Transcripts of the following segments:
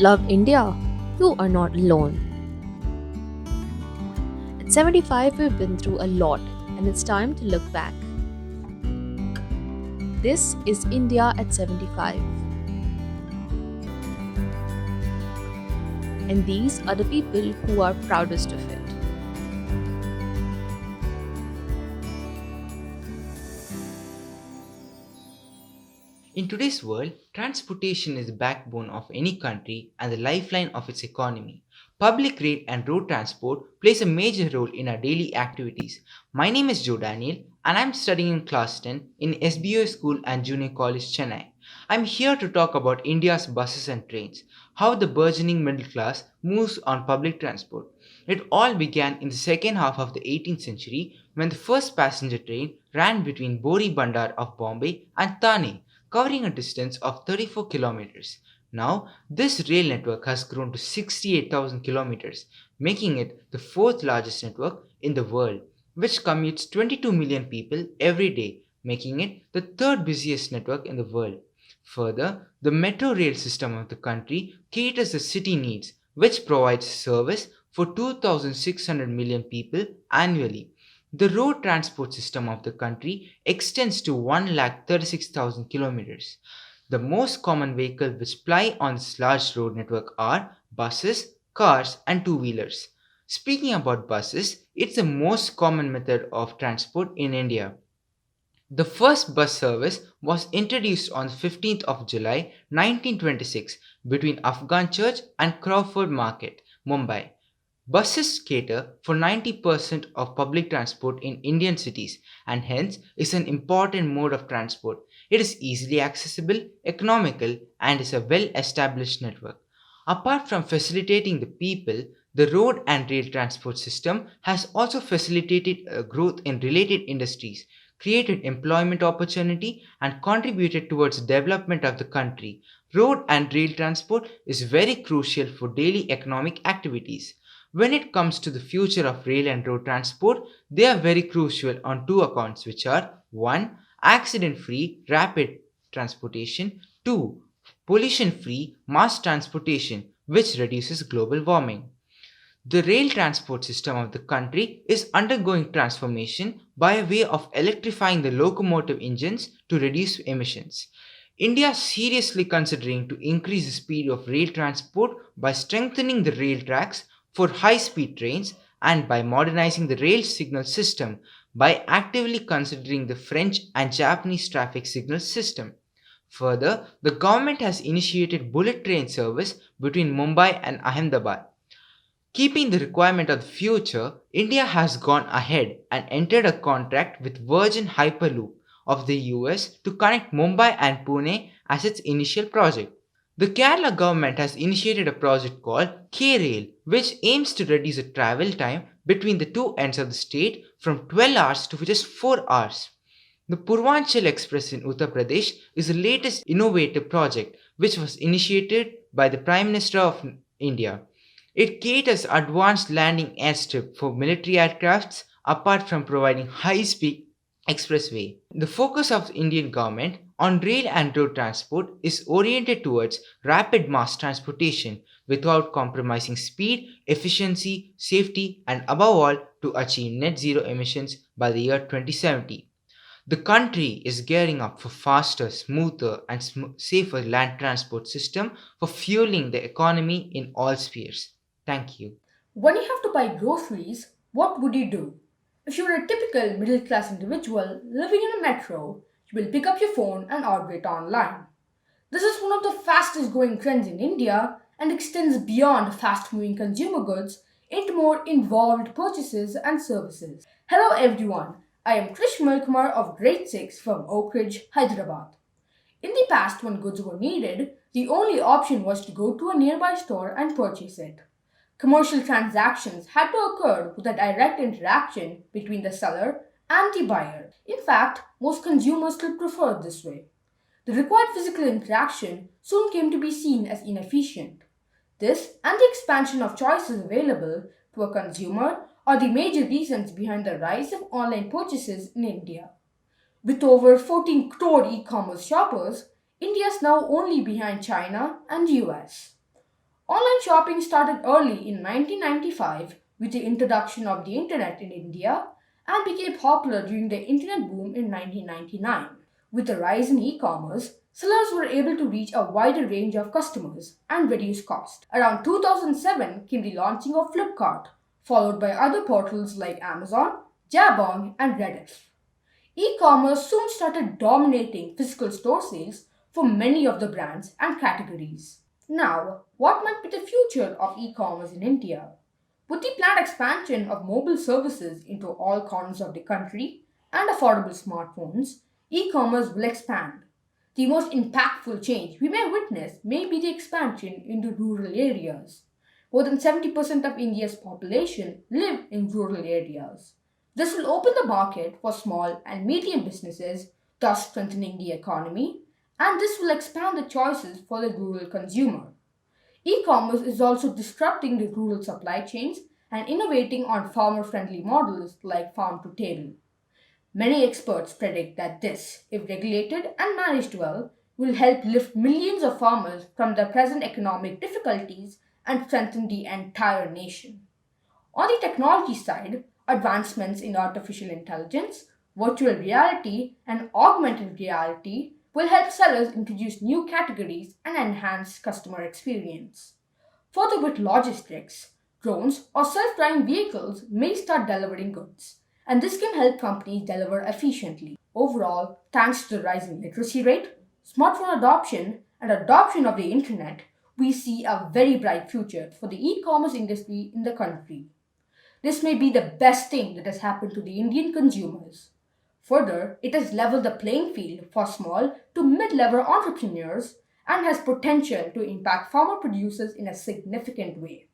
Love India? You are not alone. At 75, we've been through a lot, and it's time to look back. This is India at 75, and these are the people who are proudest of it. In today's world, transportation is the backbone of any country and the lifeline of its economy. Public rail and road transport plays a major role in our daily activities. My name is Joe Daniel and I'm studying in class 10 in SBO School and Junior College, Chennai. I'm here to talk about India's buses and trains, how the burgeoning middle class moves on public transport. It all began in the second half of the 18th century when the first passenger train ran between Bori Bandar of Bombay and Thane, covering a distance of 34 kilometers. Now, this rail network has grown to 68,000 kilometers, making it the fourth largest network in the world, which commutes 22 million people every day, making it the third busiest network in the world. Further, the metro rail system of the country caters the city needs, which provides service for 2,600 million people annually. The road transport system of the country extends to 136,000 kilometers. The most common vehicles which ply on this large road network are buses, cars, and two wheelers. Speaking about buses, it's the most common method of transport in India. The first bus service was introduced on 15th of July 1926 between Afghan Church and Crawford Market, Mumbai. Buses cater for 90% of public transport in Indian cities and hence is an important mode of transport. It is easily accessible, economical, and is a well established network. Apart from facilitating the people, the road and rail transport system has also facilitated growth in related industries, created employment opportunity, and contributed towards development of the country. Road and rail transport is very crucial for daily economic activities. When it comes to the future of rail and road transport, they are very crucial on two accounts, which are 1. Accident free rapid transportation, 2. Pollution free mass transportation, which reduces global warming. The rail transport system of the country is undergoing transformation by way of electrifying the locomotive engines to reduce emissions. India is seriously considering to increase the speed of rail transport by strengthening the rail tracks for high speed trains and by modernizing the rail signal system by actively considering the French and Japanese traffic signal system. Further, the government has initiated bullet train service between Mumbai and Ahmedabad. Keeping the requirement of the future, India has gone ahead and entered a contract with Virgin Hyperloop of the US to connect Mumbai and Pune as its initial project. The Kerala government has initiated a project called K-Rail, which aims to reduce the travel time between the two ends of the state from 12 hours to just 4 hours. The Purvanchal Express in Uttar Pradesh is the latest innovative project which was initiated by the Prime Minister of India. It caters advanced landing airstrip for military aircrafts apart from providing high-speed expressway. The focus of the Indian government on rail and road transport is oriented towards rapid mass transportation without compromising speed, efficiency, safety, and above all to achieve net zero emissions by the year 2070. The country is gearing up for faster, smoother, and safer land transport system for fueling the economy in all spheres. Thank you. When you have to buy groceries, what would you do? If you're a typical middle class individual living in a metro, you will pick up your phone and order it online. This is one of the fastest growing trends in India and extends beyond fast moving consumer goods into more involved purchases and services. Hello everyone, I am Krish Kumar of Grade 6 from Oak Ridge, Hyderabad. In the past, when goods were needed, the only option was to go to a nearby store and purchase it. Commercial transactions had to occur with a direct interaction between the seller and the buyer. In fact, most consumers still prefer it this way. The required physical interaction soon came to be seen as inefficient. This and the expansion of choices available to a consumer are the major reasons behind the rise of online purchases in India. With over 14 crore e commerce shoppers, India is now only behind China and the US. Online shopping started early in 1995 with the introduction of the internet in India and became popular during the internet boom in 1999. With the rise in e-commerce, sellers were able to reach a wider range of customers and reduce cost. Around 2007 came the launching of Flipkart, followed by other portals like Amazon, Jabong, and Reddit. E-commerce soon started dominating physical store sales for many of the brands and categories. Now, what might be the future of e-commerce in India? With the planned expansion of mobile services into all corners of the country and affordable smartphones, e-commerce will expand. The most impactful change we may witness may be the expansion into rural areas. More than 70% of India's population live in rural areas. This will open the market for small and medium businesses, thus strengthening the economy, and this will expand the choices for the rural consumer. E commerce is also disrupting the rural supply chains and innovating on farmer friendly models like farm to table. Many experts predict that this, if regulated and managed well, will help lift millions of farmers from their present economic difficulties and strengthen the entire nation. On the technology side, advancements in artificial intelligence, virtual reality, and augmented reality will help sellers introduce new categories and enhance customer experience. Further, with logistics, drones or self driving vehicles may start delivering goods, and this can help companies deliver efficiently. Overall, thanks to the rising literacy rate, smartphone adoption, and adoption of the internet, we see a very bright future for the e commerce industry in the country. This may be the best thing that has happened to the Indian consumers. Further, it has leveled the playing field for small to mid level entrepreneurs and has potential to impact farmer producers in a significant way.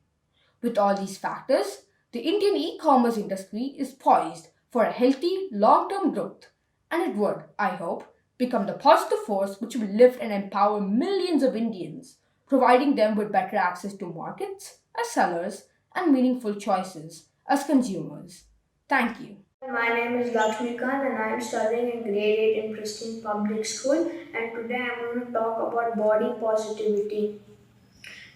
With all these factors, the Indian e commerce industry is poised for a healthy long term growth, and it would, I hope, become the positive force which will lift and empower millions of Indians, providing them with better access to markets as sellers and meaningful choices as consumers. Thank you. My name is Lakshmikant and I am studying in grade 8 in Pristine Public School, and today I am going to talk about body positivity.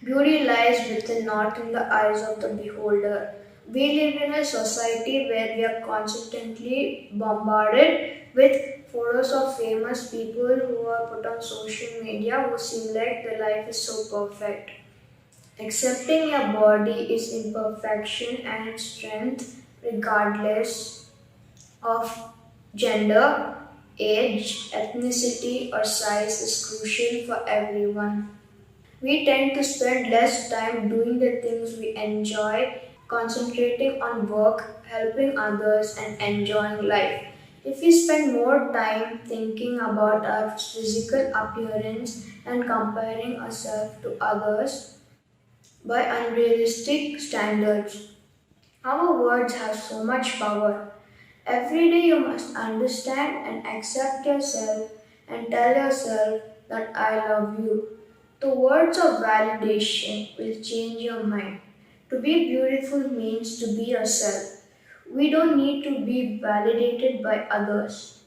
Beauty lies within, not in the eyes of the beholder. We live in a society where we are constantly bombarded with photos of famous people who are put on social media who seem like their life is so perfect. Accepting your body is imperfection and strength regardless of gender, age, ethnicity, or size is crucial for everyone. We tend to spend less time doing the things we enjoy, concentrating on work, helping others, and enjoying life. If we spend more time thinking about our physical appearance and comparing ourselves to others by unrealistic standards, our words have so much power. Every day you must understand and accept yourself and tell yourself that I love you. The words of validation will change your mind. To be beautiful means to be yourself. We don't need to be validated by others.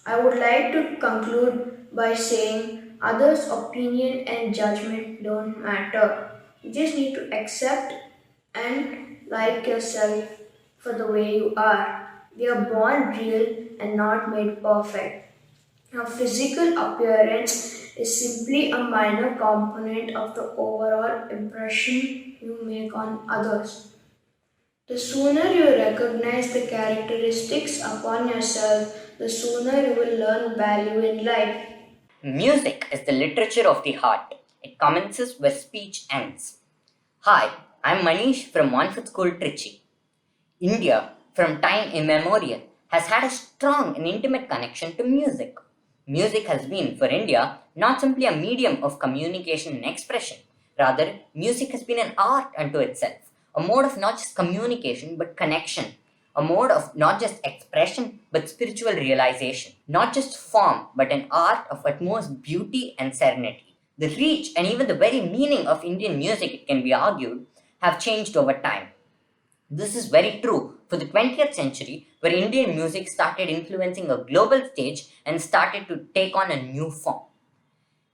I would like to conclude by saying others' opinion and judgment don't matter. You just need to accept and like yourself for the way you are. We are born real and not made perfect. Your physical appearance is simply a minor component of the overall impression you make on others. The sooner you recognize the characteristics upon yourself, the sooner you will learn value in life. Music is the literature of the heart. It commences where speech ends. Hi, I'm Manish from Montfort School, Trichy. India, from time immemorial, has had a strong and intimate connection to music. Music has been, for India, not simply a medium of communication and expression. Rather, music has been an art unto itself, a mode of not just communication but connection, a mode of not just expression but spiritual realization, not just form but an art of utmost beauty and serenity. The reach and even the very meaning of Indian music, it can be argued, have changed over time. This is very true for the 20th century, where Indian music started influencing a global stage and started to take on a new form.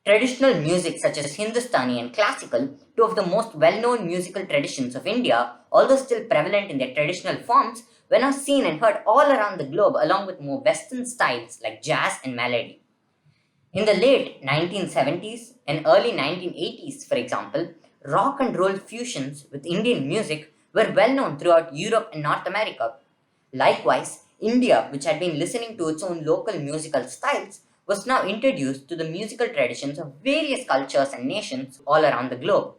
Traditional music such as Hindustani and classical, two of the most well-known musical traditions of India, although still prevalent in their traditional forms, were now seen and heard all around the globe along with more Western styles like jazz and melody. In the late 1970s and early 1980s, for example, rock and roll fusions with Indian music were well known throughout Europe and North America. Likewise, India, which had been listening to its own local musical styles, was now introduced to the musical traditions of various cultures and nations all around the globe.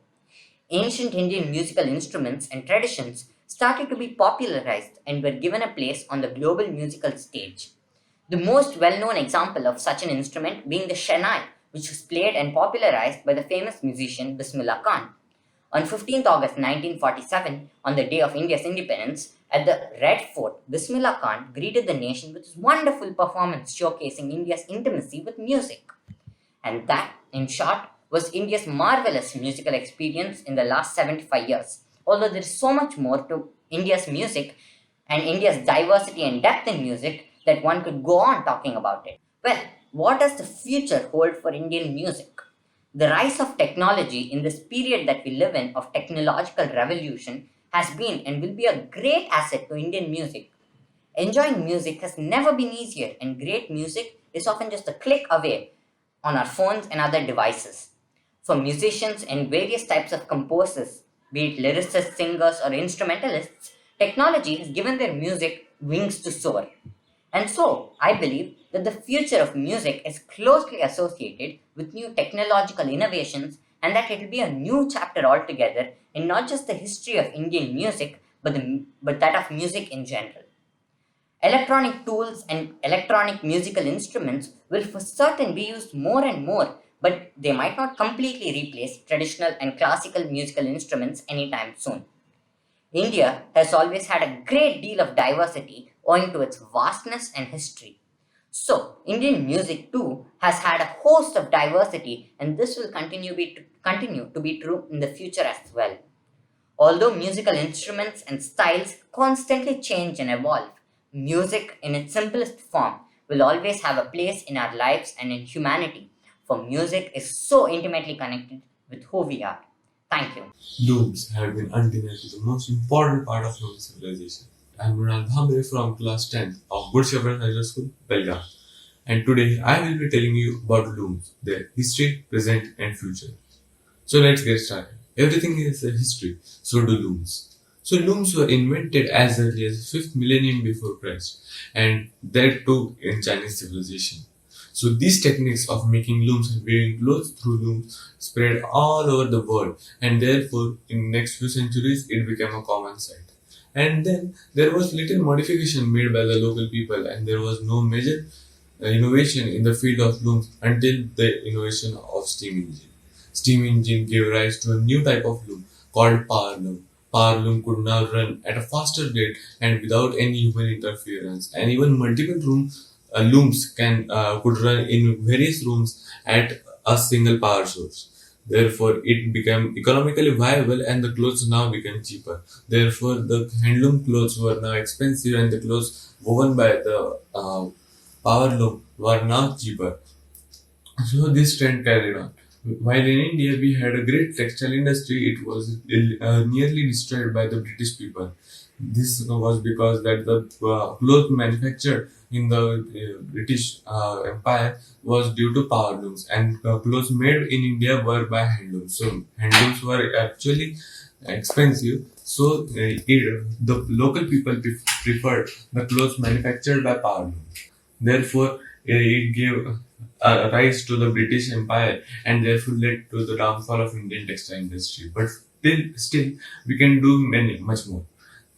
Ancient Indian musical instruments and traditions started to be popularized and were given a place on the global musical stage. The most well known example of such an instrument being the Shehnai, which was played and popularized by the famous musician Bismillah Khan. On 15th August 1947, on the day of India's independence, at the Red Fort, Bismillah Khan greeted the nation with his wonderful performance showcasing India's intimacy with music. And that, in short, was India's marvelous musical experience in the last 75 years. Although there is so much more to India's music and India's diversity and depth in music that one could go on talking about it. Well, what does the future hold for Indian music? The rise of technology in this period that we live in of technological revolution has been and will be a great asset to Indian music. Enjoying music has never been easier, and great music is often just a click away on our phones and other devices. For musicians and various types of composers, be it lyricists, singers, or instrumentalists, technology has given their music wings to soar. And so, I believe that the future of music is closely associated with new technological innovations and that it will be a new chapter altogether in not just the history of Indian music, but that of music in general. Electronic tools and electronic musical instruments will for certain be used more and more, but they might not completely replace traditional and classical musical instruments anytime soon. India has always had a great deal of diversity owing to its vastness and history. So, Indian music too has had a host of diversity, and this will continue to be true in the future as well. Although musical instruments and styles constantly change and evolve, music in its simplest form will always have a place in our lives and in humanity, for music is so intimately connected with who we are. Thank you. Looms have been undeniably the most important part of human civilization. I am Mrinal Bhamre from class 10 of Good Shepherd High School, Belgaum. And today I will be telling you about looms, their history, present and future. So let's get started. Everything is a history, so do looms. So looms were invented as early as 5th millennium before Christ, and that too in Chinese civilization. So these techniques of making looms and weaving clothes through looms spread all over the world, and therefore in the next few centuries it became a common sight. And then there was little modification made by the local people, and there was no major innovation in the field of looms until the innovation of steam engine. Steam engine gave rise to a new type of loom called power loom. Power loom could now run at a faster rate and without any human interference, and even multiple looms could run in various rooms at a single power source. Therefore, it became economically viable and the clothes now became cheaper. Therefore, the handloom clothes were now expensive and the clothes woven by the power loom were now cheaper. So this trend carried on. While in India we had a great textile industry, it was nearly destroyed by the British people. This was because that the cloth manufactured in the British Empire was due to power looms, and clothes made in India were by handlooms. So handlooms were actually expensive. So the local people preferred the clothes manufactured by power looms. Therefore, it gave rise to the British Empire and therefore led to the downfall of Indian textile industry. But still, we can do much more.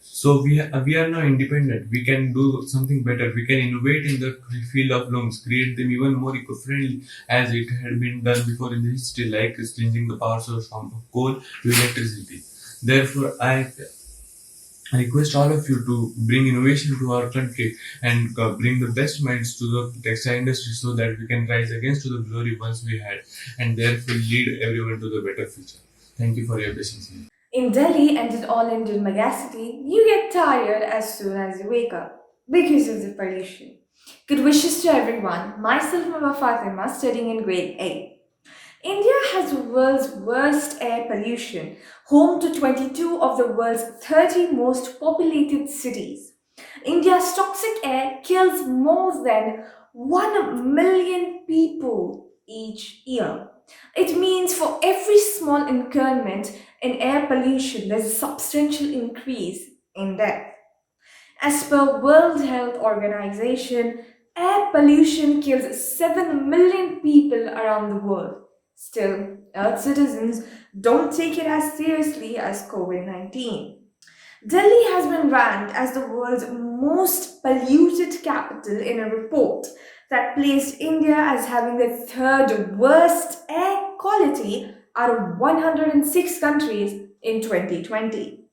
So we are now independent. We can do something better. We can innovate in the field of looms, create them even more eco-friendly as it had been done before in the history, like changing the power source from coal to electricity. Therefore, I request all of you to bring innovation to our country and bring the best minds to the textile industry so that we can rise against to the glory once we had and therefore lead everyone to the better future. Thank you for your patience. In Delhi and in all Indian megacity, you get tired as soon as you wake up because of the pollution. Good wishes to everyone. Myself, Mama Fatima, studying in grade 8. India has the world's worst air pollution, home to 22 of the world's 30 most populated cities. India's toxic air kills more than 1 million people each year. It means for every small increment in air pollution, there's a substantial increase in death. As per World Health Organization, air pollution kills 7 million people around the world. Still, Earth citizens don't take it as seriously as COVID 19. Delhi has been ranked as the world's most polluted capital in a report that placed India as having the third worst air quality out of 106 countries in 2020.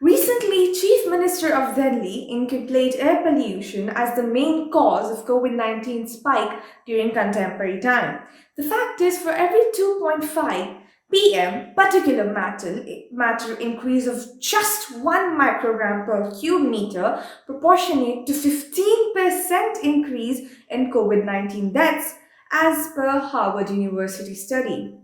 Recently, Chief Minister of Delhi inculcated air pollution as the main cause of COVID-19 spike during contemporary time. The fact is, for every 2.5 pm particulate matter increase of just 1 microgram per cube meter proportionate to 15% increase in COVID-19 deaths as per Harvard University study.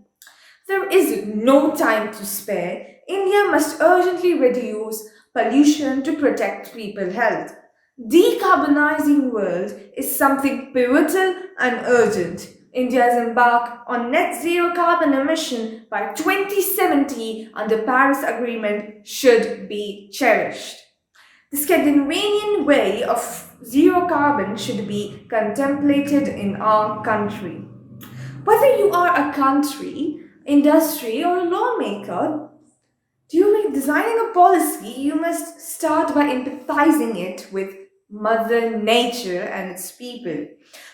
There is no time to spare. India must urgently reduce pollution to protect people's health. Decarbonizing world is something pivotal and urgent. India's embark on net zero carbon emission by 2070 under Paris Agreement should be cherished. The Scandinavian way of zero carbon should be contemplated in our country. Whether you are a country, industry, or a lawmaker, during designing a policy, you must start by empathizing it with Mother Nature and its people.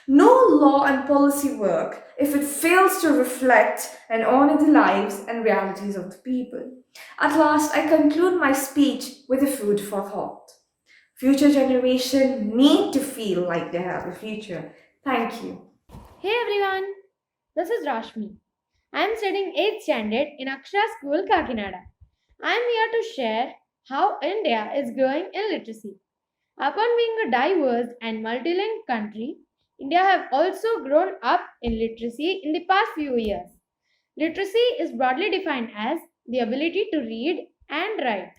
No law and policy work if it fails to reflect and honor the lives and realities of the people. At last, I conclude my speech with a food for thought. Future generations need to feel like they have a future. Thank you. Hey everyone, this is Rashmi. I am studying 8th standard in Akshara School, Kakinada. I am here to share how India is growing in literacy. Upon being a diverse and multilingual country, India have also grown up in literacy in the past few years. Literacy is broadly defined as the ability to read and write.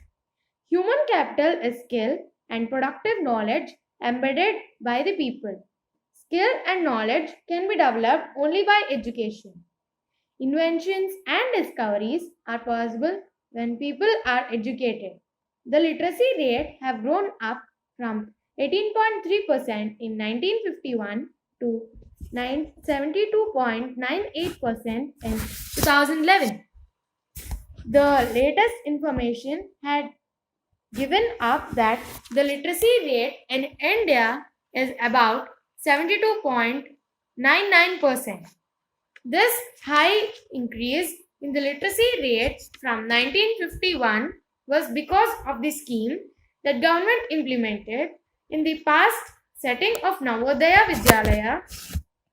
Human capital is skill and productive knowledge embedded by the people. Skill and knowledge can be developed only by education. Inventions and discoveries are possible when people are educated. The literacy rate have grown up from 18.3% in 1951 to 72.98% in 2011. The latest information had given up that the literacy rate in India is about 72.99%. This high increase in the literacy rate from 1951 was because of the scheme that government implemented in the past setting of Navodaya Vidyalaya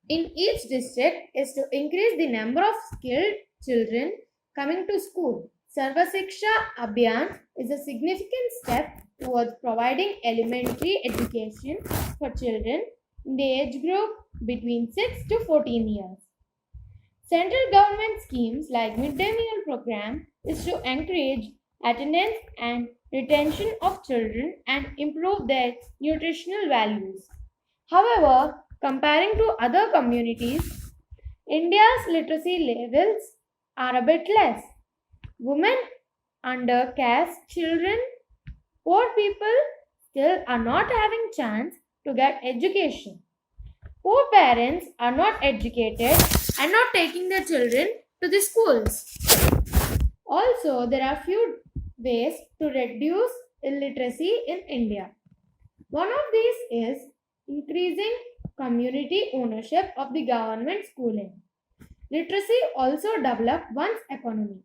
in each district is to increase the number of skilled children coming to school. Sarva Shiksha Abhiyan is a significant step towards providing elementary education for children in the age group between 6 to 14 years. Central government schemes like midday meal program is to encourage attendance and retention of children and improve their nutritional values. However, comparing to other communities, India's literacy levels are a bit less. Women, under caste children, poor people still are not having chance to get education. Poor parents are not educated and not taking their children to the schools. Also, there are few ways to reduce illiteracy in India. One of these is increasing community ownership of the government schooling. Literacy also developed one's economy.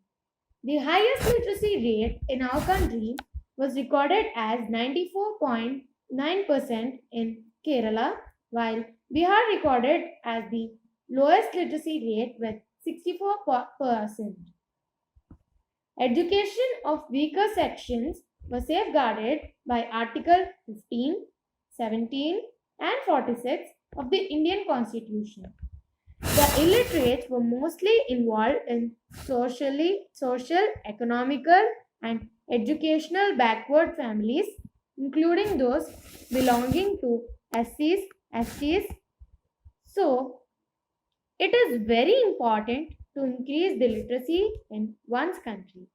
The highest literacy rate in our country was recorded as 94.9% in Kerala, while Bihar recorded as the lowest literacy rate with 64%. Education of weaker sections was safeguarded by Article 15, 17, and 46 of the Indian Constitution. The illiterates were mostly involved in social, economical, and educational backward families, including those belonging to SCs, STs. So, it is very important to increase the literacy in one's country.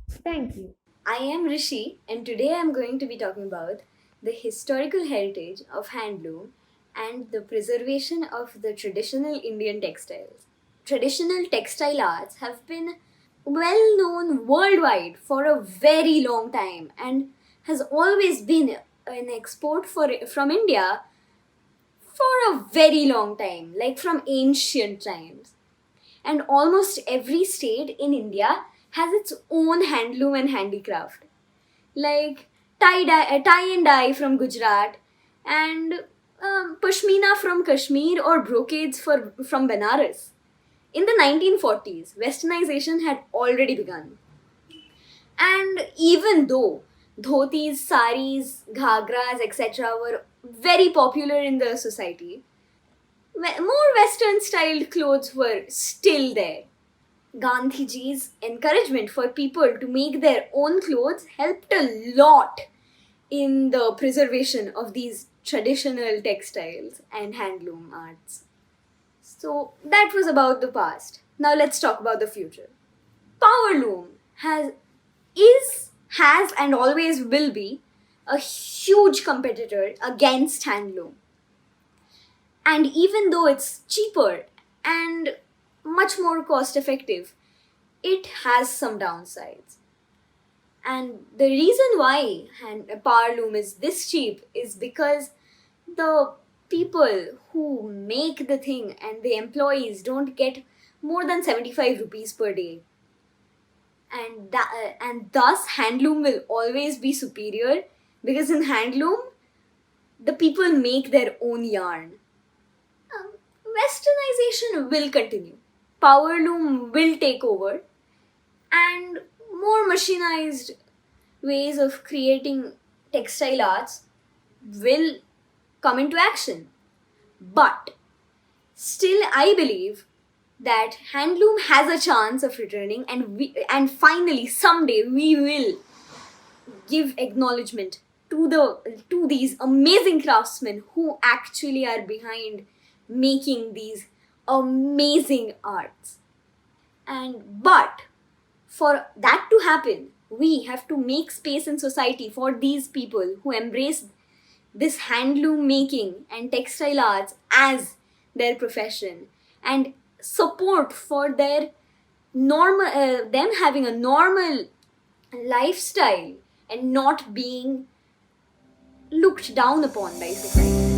Thank you. I am Rishi, and today I am going to be talking about the historical heritage of handloom and the preservation of the traditional Indian textiles. Traditional textile arts have been well known worldwide for a very long time and has always been an export from India for a very long time, like from ancient times. And almost every state in India has its own handloom and handicraft, like tie and dye from Gujarat, and pashmina from Kashmir, or brocades from Benares. In the 1940s, westernization had already begun. And even though dhotis, saris, ghagras, etc., were very popular in the society, more Western styled clothes were still there. Gandhiji's encouragement for people to make their own clothes helped a lot in the preservation of these traditional textiles and handloom arts. So that was about the past. Now let's talk about the future. Powerloom has and always will be a huge competitor against handloom. And even though it's cheaper and much more cost effective, it has some downsides. And the reason why powerloom is this cheap is because the people who make the thing and the employees don't get more than 75 rupees per day. And thus handloom will always be superior, because in handloom the people make their own yarn. Westernization will continue. Powerloom will take over, and more machinized ways of creating textile arts will come into action. But still, I believe that handloom has a chance of returning, and finally someday we will give acknowledgement to these amazing craftsmen who actually are behind making these amazing arts. But for that to happen, we have to make space in society for these people who embrace this handloom making and textile arts as their profession, and support for their them having a normal lifestyle and not being looked down upon by society.